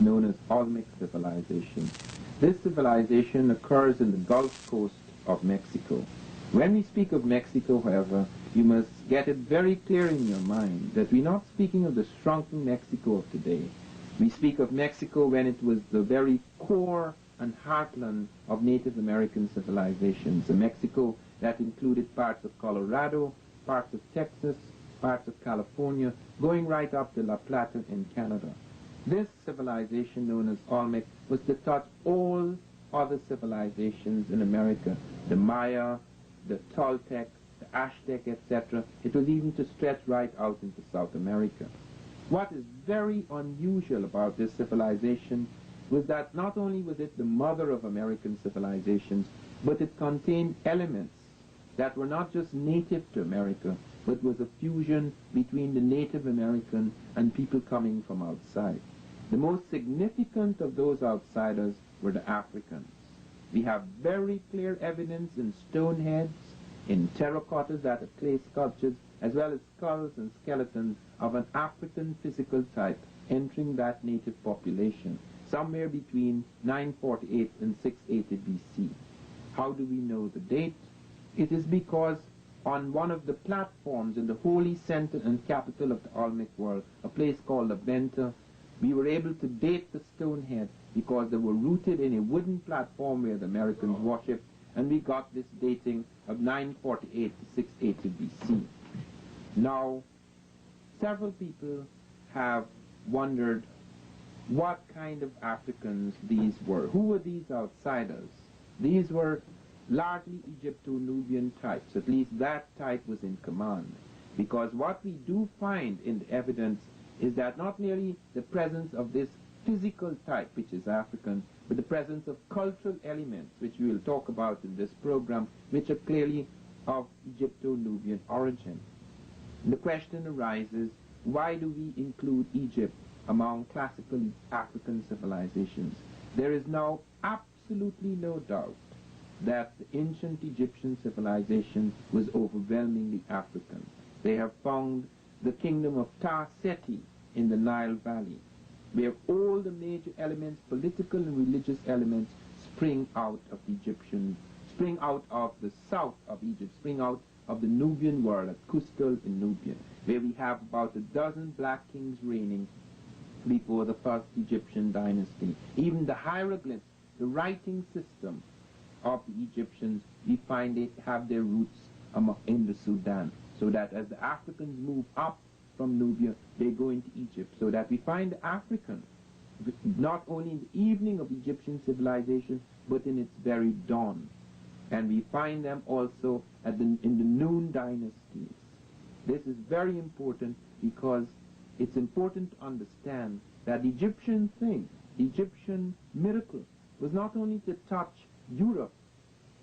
known as Olmec civilization. This civilization occurs in the Gulf Coast of Mexico. When we speak of Mexico, however, you must get it very clear in your mind that we're not speaking of the shrunken Mexico of today. We speak of Mexico when it was the very core and heartland of Native American civilizations, a Mexico that included parts of Colorado, parts of Texas, parts of California, going right up to La Plata in Canada. This civilization, known as Olmec, was to touch all other civilizations in America, the Maya, the Toltec, the Aztec, etc. It was even to stretch right out into South America. What is very unusual about this civilization was that not only was it the mother of American civilizations, but it contained elements that were not just native to America, but was a fusion between the Native American and people coming from outside. The most significant of those outsiders were the Africans. We have very clear evidence in stone heads, in terracottas that are clay sculptures, as well as skulls and skeletons of an African physical type entering that native population, somewhere between 948 and 680 BC. How do we know the date? It is because on one of the platforms in the holy center and capital of the Olmec world, a place called La Venta, we were able to date the stone head because they were rooted in a wooden platform where the Americans worshipped, and we got this dating of 948 to 680 BC. Now, several people have wondered what kind of Africans these were. Who were these outsiders? These were largely Egypto-Nubian types. At least that type was in command. Because what we do find in the evidence is that not merely the presence of this physical type, which is African, but the presence of cultural elements, which we will talk about in this program, which are clearly of Egypto-Nubian origin. The question arises, why do we include Egypt among classical African civilizations? There is now absolutely no doubt that the ancient Egyptian civilization was overwhelmingly African. They have found the kingdom of Ta-Seti in the Nile Valley, where all the major elements, political and religious elements, spring out of the south of Egypt, spring out of the Nubian world at Cusco in Nubia, where we have about a dozen black kings reigning before the first Egyptian dynasty. Even the hieroglyphs, the writing system of the Egyptians, we find they have their roots in the Sudan, so that as the Africans move up from Nubia, they go into Egypt, so that we find the Africans not only in the evening of Egyptian civilization, but in its very dawn. And we find them also in the noon dynasties. This is very important because it's important to understand that the Egyptian thing, the Egyptian miracle, was not only to touch Europe,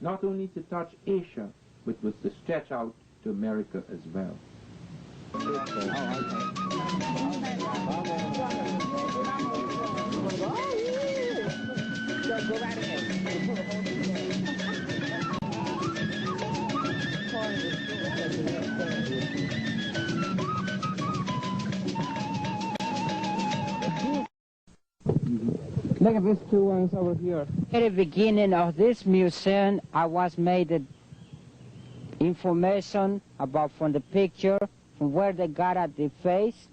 not only to touch Asia, but was to stretch out to America as well. Look at these two ones over here. At the beginning of this museum, I was made the information about from the picture, from where they got at the face.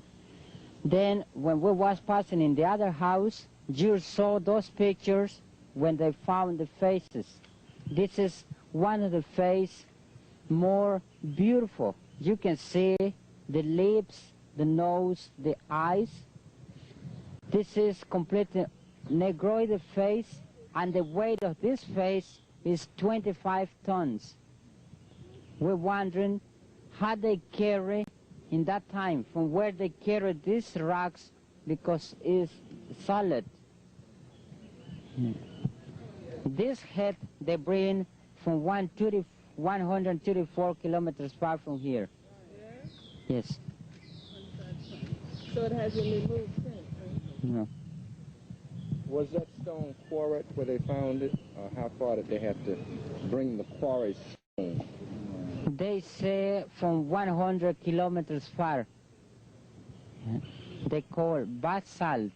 Then when we was passing in the other house, you saw those pictures when they found the faces. This is one of the face more beautiful. You can see the lips, the nose, the eyes. This is completely negroid face, and the weight of this face is 25 tons. We're wondering how they carry in that time, from where they carry these rocks, because it's solid. This head they bring from 134 kilometers far from here. Yes. So it hasn't been moved since, right? No. Was that stone quarried where they found it? Or how far did they have to bring the quarry stone? They say from 100 kilometers far. They call basalt.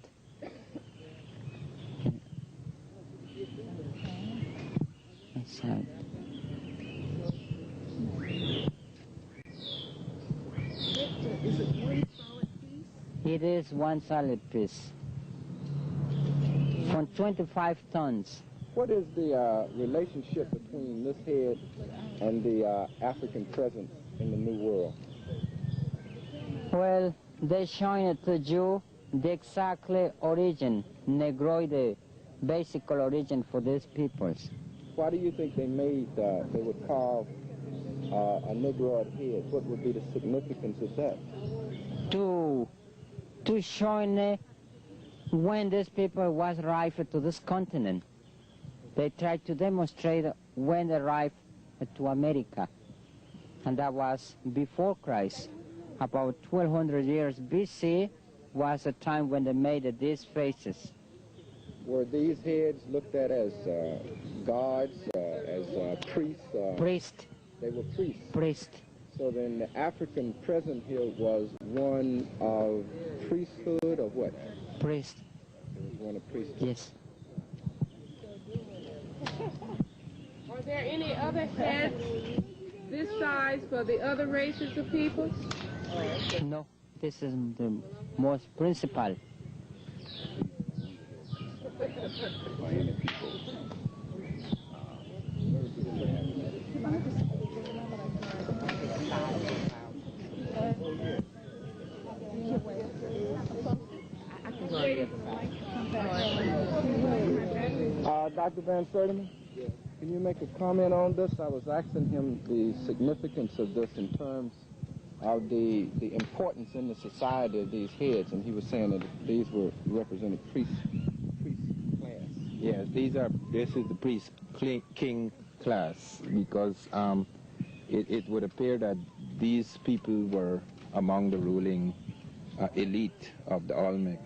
It is one solid piece from 25 tons. What is the relationship between this head and the African presence in the New World? Well, they showing it to you the exactly origin, negroid, the basic origin for these peoples. Why do you think they would carve a negroid head? What would be the significance of that? To show when these people was arrived to this continent. They tried to demonstrate when they arrived to America, and that was before Christ. About 1200 years BC was the time when they made these faces. Were these heads looked at as gods, as priests? Priest. They were priests. Priest. So then the African present here was one of priesthood or what? Priest. It was one of priesthood. Yes. Are there any other heads this size for the other races of people? No, this is the most principal. Dr. Van Surtima, can you make a comment on this? I was asking him the significance of this in terms of the importance in the society of these heads, and he was saying that these were represented priest class. Yes, this is the priest king class, because it would appear that these people were among the ruling elite of the Olmec.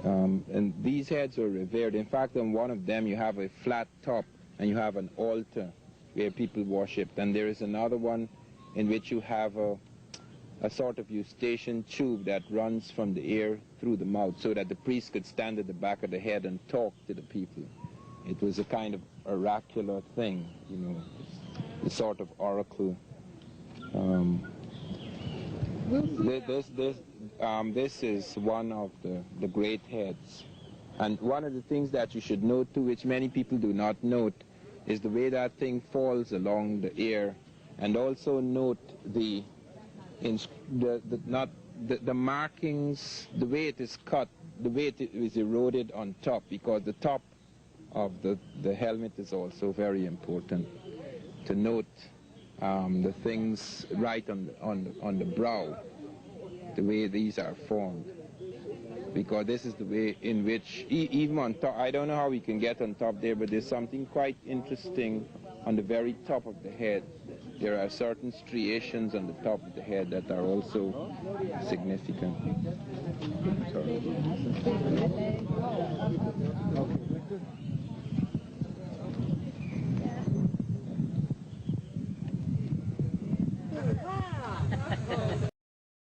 And these heads were revered. In fact, on one of them you have a flat top and you have an altar where people worshipped. And there is another one in which you have a sort of eustachian tube that runs from the ear through the mouth so that the priest could stand at the back of the head and talk to the people. It was a kind of oracular thing, you know, a sort of oracle. This is one of the great heads. And one of the things that you should note too, which many people do not note, is the way that thing falls along the ear. And also note the markings, the way it is cut, the way it is eroded on top, because the top of the helmet is also very important to note. The things right on the brow, the way these are formed, because this is the way in which even on top, I don't know how we can get on top there, but there's something quite interesting on the very top of the head. There are certain striations on the top of the head that are also significant. Sorry.